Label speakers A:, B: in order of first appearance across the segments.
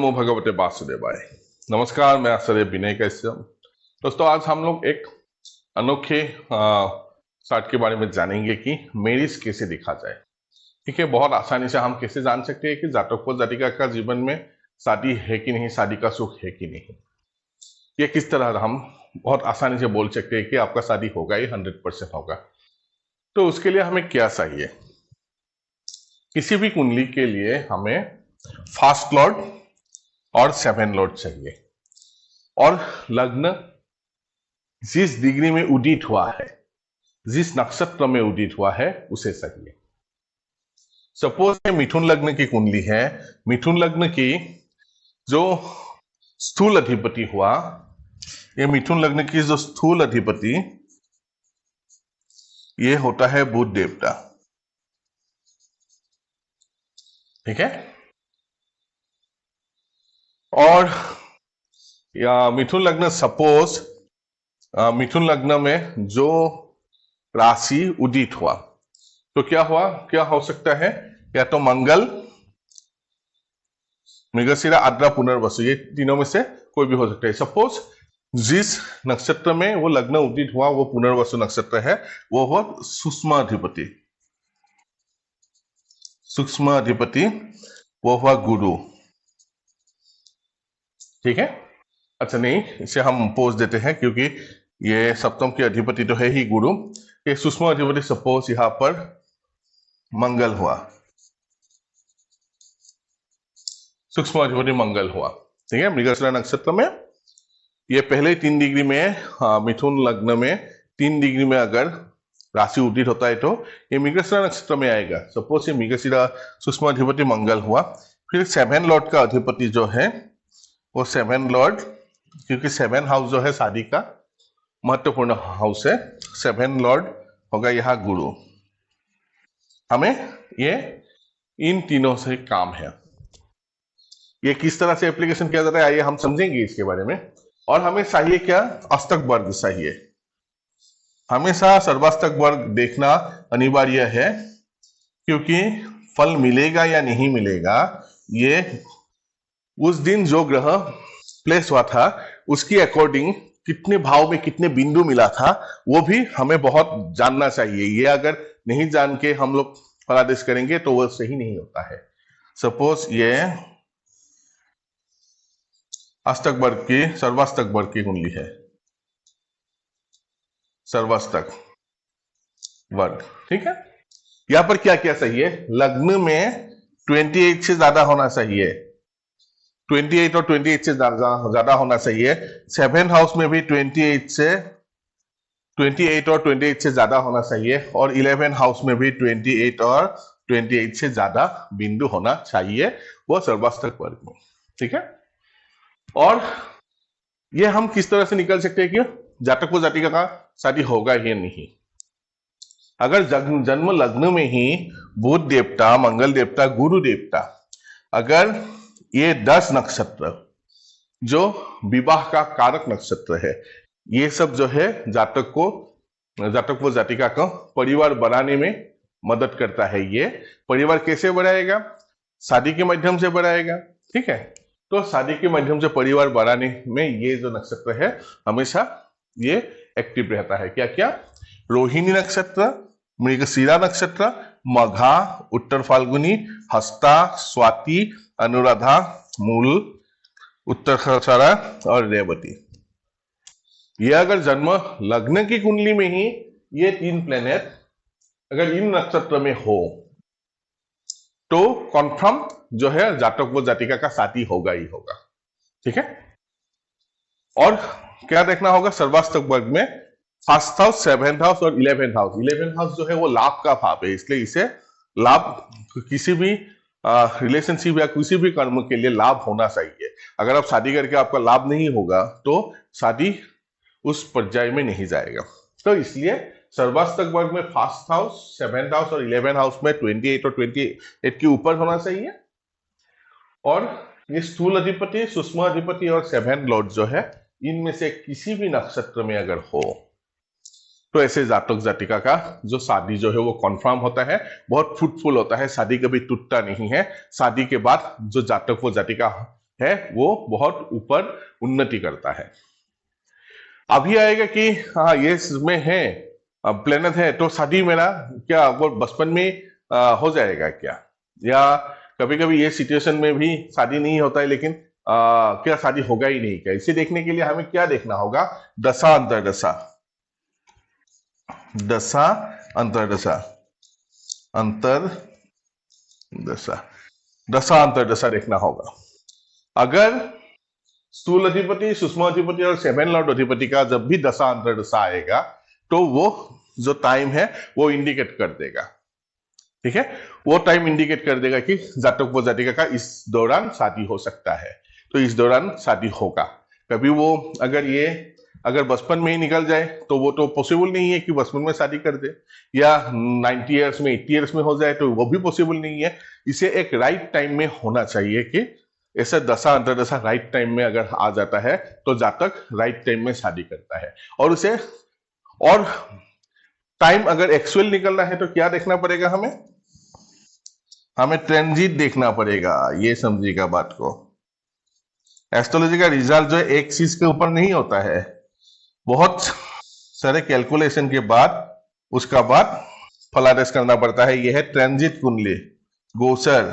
A: नमो भगवते वासुदेवाय। नमस्कार, मैं आचार्य विनय कश्यप। दोस्तों, आज हम लोग एक अनोखे चार्ट के बारे में जानेंगे कि मेरिज कैसे दिखा जाए। ठीक है, बहुत आसानी से हम कैसे जान सकते हैं कि जातक व जातिका का जीवन में शादी है कि नहीं, शादी का सुख है कि नहीं। ये किस तरह हम बहुत आसानी से बोल सकते हैं कि आपका शादी होगा, ये 100% होगा। तो उसके लिए हमें क्या चाहिए? किसी भी कुंडली के लिए हमें फर्स्ट लॉर्ड और 7 लॉर्ड चाहिए, और लग्न जिस डिग्री में उदित हुआ है, जिस नक्षत्र में उदित हुआ है, उसे चाहिए। सपोज मिथुन लग्न की कुंडली है, मिथुन लग्न की जो स्थूल अधिपति हुआ, ये मिथुन लग्न की जो स्थूल अधिपति ये होता है बुध देवता। ठीक है, और या मिथुन लग्न, सपोज मिथुन लग्न में जो राशि उदित हुआ, तो क्या हुआ, क्या हो सकता है? या तो मंगल, मृगशिरा, आद्रा, पुनर्वसु, ये तीनों में से कोई भी हो सकता है। सपोज जिस नक्षत्र में वो लग्न उदित हुआ वो पुनर्वसु नक्षत्र है, वो हुआ सूक्ष्म अधिपति। सूक्ष्म अधिपति वो हुआ गुरु। ठीक है, अच्छा नहीं, इसे हम पोज देते हैं क्योंकि ये सप्तम के अधिपति तो है ही गुरु। ये सूक्ष्म अधिपति सपोज यहां पर मंगल हुआ, सूक्ष्म अधिपति मंगल हुआ। ठीक है, मृगशिरा नक्षत्र में ये पहले 3 डिग्री में, मिथुन लग्न में 3 डिग्री में अगर राशि उदित होता है तो ये मृगशिरा नक्षत्र में आएगा। सपोज ये मृगशिरा सूक्ष्म अधिपति मंगल हुआ, फिर 7 लॉर्ड का अधिपति जो है वो 7 लॉर्ड, क्योंकि 7 हाउस जो है शादी का महत्वपूर्ण हाउस है, 7 लॉर्ड होगा यहाँ गुरु। हमें ये इन तीनों से काम है। ये किस तरह से एप्लीकेशन किया जाता है आइए हम समझेंगे इसके बारे में। और हमें चाहिए क्या? अष्टक वर्ग चाहिए। हमेशा सर्वाष्टक वर्ग देखना अनिवार्य है, क्योंकि फल मिलेगा या नहीं मिलेगा ये उस दिन जो ग्रह प्लेस हुआ था उसकी अकॉर्डिंग कितने भाव में कितने बिंदु मिला था वो भी हमें बहुत जानना चाहिए। ये अगर नहीं जान के हम लोग फलादेश करेंगे तो वो सही नहीं होता है। सपोज ये अष्टक वर्ग की, सर्वाष्टक वर्ग की कुंडली है, सर्वाष्टक वर्ग। ठीक है, यहां पर क्या क्या चाहिए? लग्न में 28 से ज्यादा होना चाहिए, 28 और 28 से ज्यादा होना चाहिए। 7 हाउस में भी 28 और 28 से ज्यादा होना चाहिए, और 11 हाउस में भी 28 और 28 से ज्यादा बिंदु होना चाहिए, वो सर्वाष्टक वर्ग में। ठीक है, और ये हम किस तरह से निकल सकते हैं कि जातक व जातिका का शादी होगा या नहीं। अगर जन्म लग्न में ही बुध देवता, मंगल देवता, गुरु देवता, अगर ये 10 नक्षत्र जो विवाह का कारक नक्षत्र है, ये सब जो है जातक व जातिका को परिवार बनाने में मदद करता है। ये परिवार कैसे बढ़ाएगा? शादी के माध्यम से बढ़ाएगा। ठीक है, तो शादी के माध्यम से परिवार बढ़ाने में ये जो नक्षत्र है हमेशा ये एक्टिव रहता है। क्या क्या? रोहिणी नक्षत्र, मृगशिरा नक्षत्र, मघा, उत्तर फाल्गुनी, हस्ता, स्वाति, अनुराधा, मूल, उत्तराषाढ़ा और रेवती। ये अगर जन्म लग्न की कुंडली में ही ये 3 प्लेनेट अगर इन नक्षत्र में हो तो कन्फर्म जो है जातक व जातिका का शादी होगा ही होगा। ठीक है, और क्या देखना होगा? सर्वाष्टक वर्ग में फर्स्ट हाउस, 7th हाउस और 11th हाउस। 11th हाउस जो है वो लाभ का भाव है, इसलिए इसे लाभ, किसी भी रिलेशनशिप या किसी भी कर्म के लिए लाभ होना चाहिए। अगर आप शादी करके आपका लाभ नहीं होगा तो शादी उस पर्याय में नहीं जाएगा। तो इसलिए सर्वाष्टक वर्ग में फर्स्ट हाउस, 7th हाउस और 11th हाउस में 28 और 28 के ऊपर होना चाहिए, और ये स्थूल अधिपति, सूक्ष्म अधिपति और 7 लॉर्ड जो है इनमें से किसी भी नक्षत्र में अगर हो तो ऐसे जातक जातिका का जो शादी जो है वो कंफर्म होता है, बहुत फ्रूटफुल होता है, शादी कभी टूटता नहीं है। शादी के बाद जो जातक व जातिका है वो बहुत ऊपर उन्नति करता है। अभी आएगा कि हाँ ये इसमें है प्लेनेट है तो शादी मेरा क्या वो बचपन में हो जाएगा क्या, या कभी कभी ये सिचुएशन में भी शादी नहीं होता है लेकिन क्या शादी होगा ही नहीं क्या। इसे देखने के लिए हमें क्या देखना होगा, दशा अंतरदशा, दशा अंतरदशा, अंतरदशा, दशा अंतरदशा देखना होगा। अगर स्थूल अधिपति, सूक्ष्म अधिपति और सेवन लॉर्ड अधिपति का जब भी दशा अंतरदशा आएगा तो वो जो टाइम है वो इंडिकेट कर देगा, ठीक है, वो टाइम इंडिकेट कर देगा कि जातक व जातिका का इस दौरान शादी हो सकता है, तो इस दौरान शादी होगा। कभी वो अगर बचपन में ही निकल जाए तो वो तो पॉसिबल नहीं है कि बचपन में शादी कर दे, या 90 ईयर्स में 80 ईयर्स में हो जाए तो वो भी पॉसिबल नहीं है। इसे एक राइट टाइम में होना चाहिए कि ऐसा दशा अंतरदशा राइट टाइम में अगर आ जाता है तो जातक राइट टाइम में शादी करता है। और उसे और टाइम अगर एक्चुअल निकलना है तो क्या देखना पड़ेगा, हमें ट्रांजिट देखना पड़ेगा। ये समझिएगा बात को, एस्ट्रोलॉजी का रिजल्ट जो है एक चीज के ऊपर नहीं होता है, बहुत सारे कैलकुलेशन के बाद उसका बाद फलादेश करना पड़ता है। यह है ट्रांजिट कुंडली, गोचर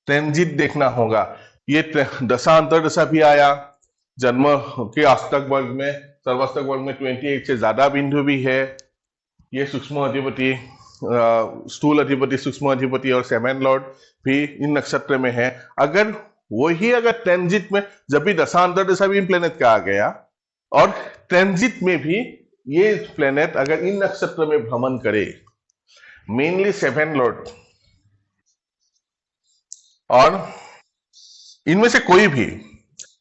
A: ट्रांजिट देखना होगा। ये दशा अंतरदशा भी आया, जन्म के अष्टक वर्ग में, सर्वाष्टक वर्ग में 28 से ज्यादा बिंदु भी है। ये सूक्ष्म अधिपति, स्थूल अधिपति, सूक्ष्म अधिपति और सेवन लॉर्ड भी इन नक्षत्र में है। अगर ट्रांजिट में जब भी दशा अंतरदशा भी इन प्लेनेट का आ गया और ट्रांजिट में भी ये प्लेनेट अगर इन नक्षत्र में भ्रमण करे, मेनली सेवन लॉर्ड और इनमें से कोई भी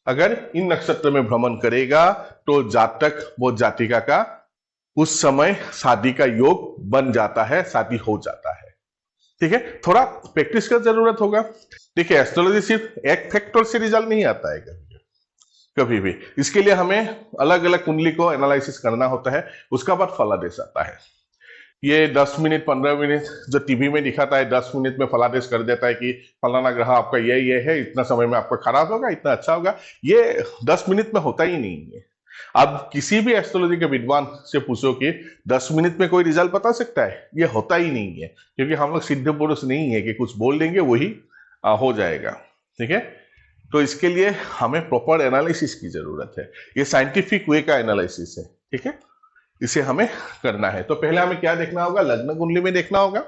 A: अगर इन नक्षत्र में भ्रमण करेगा तो जातक वो जातिका का उस समय शादी का योग बन जाता है, शादी हो जाता है, ठीक है। थोड़ा प्रैक्टिस का जरूरत होगा। देखिए एस्ट्रोलॉजी सिर्फ एक फैक्टर से रिजल्ट नहीं आता है कभी भी, इसके लिए हमें अलग अलग कुंडली को एनालिसिस करना होता है, उसका बाद फलादेश आता है। ये 10 मिनट 15 मिनट जो टीवी में दिखाता है 10 मिनट में फलादेश कर देता है कि फलाना ग्रह आपका ये है, इतना समय में आपका खराब होगा, इतना अच्छा होगा, ये 10 मिनट में होता ही नहीं है। अब किसी भी एस्ट्रोलॉजी के विद्वान से पूछो कि 10 मिनट में कोई रिजल्ट बता सकता है, ये होता ही नहीं है, क्योंकि हम लोग सिद्ध पुरुष नहीं है कि कुछ बोल देंगे वही हो जाएगा, ठीक है। तो इसके लिए हमें प्रॉपर एनालिसिस की जरूरत है, ये साइंटिफिक वे का एनालिसिस है, ठीक है, इसे हमें करना है। तो पहले हमें क्या देखना होगा, लग्न कुंडली में देखना होगा,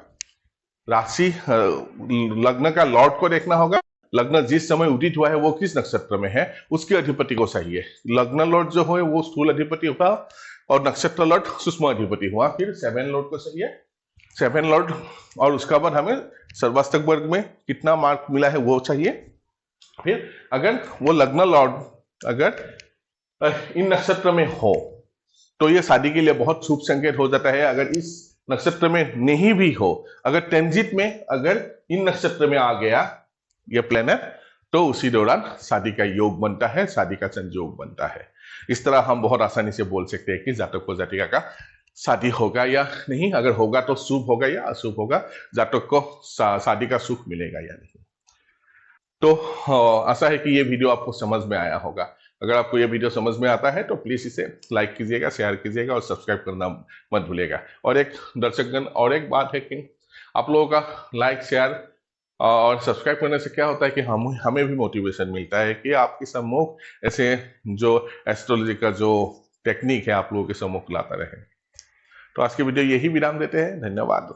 A: राशि लग्न का लॉर्ड को देखना होगा, लग्न जिस समय उदित हुआ है वो किस नक्षत्र में है, उसके अधिपति को चाहिए। लग्न लॉर्ड जो है वो स्थूल अधिपति हुआ और नक्षत्र लॉर्ड सूक्ष्म अधिपति हुआ। फिर सेवन लॉर्ड को चाहिए, सेवन लॉर्ड, और उसका बाद हमें सर्वाष्टक वर्ग में कितना मार्क मिला है वो चाहिए। फिर अगर वो लग्न लॉर्ड अगर इन नक्षत्र में हो तो ये शादी के लिए बहुत शुभ संकेत हो जाता है। अगर इस नक्षत्र में नहीं भी हो, अगर ट्रांजिट में अगर इन नक्षत्र में आ गया ये प्लेनेट, तो उसी दौरान शादी का योग बनता है, शादी का संयोग बनता है। इस तरह हम बहुत आसानी से बोल सकते हैं कि जातक को जातिका का शादी होगा या नहीं, अगर होगा तो शुभ होगा या अशुभ होगा, जातक को शादी का सुख मिलेगा या नहीं। तो आशा है कि ये वीडियो आपको समझ में आया होगा। अगर आपको ये वीडियो समझ में आता है तो प्लीज इसे लाइक कीजिएगा, शेयर कीजिएगा और सब्सक्राइब करना मत भूलिएगा। और एक दर्शकगण, और एक बात है कि आप लोगों का लाइक शेयर और सब्सक्राइब करने से क्या होता है कि हमें भी मोटिवेशन मिलता है कि आपके सम्मुख ऐसे जो एस्ट्रोलॉजी का जो टेक्निक है आप लोगों के सम्मुख लाता रहे। तो आज की वीडियो यही विराम देते हैं, धन्यवाद।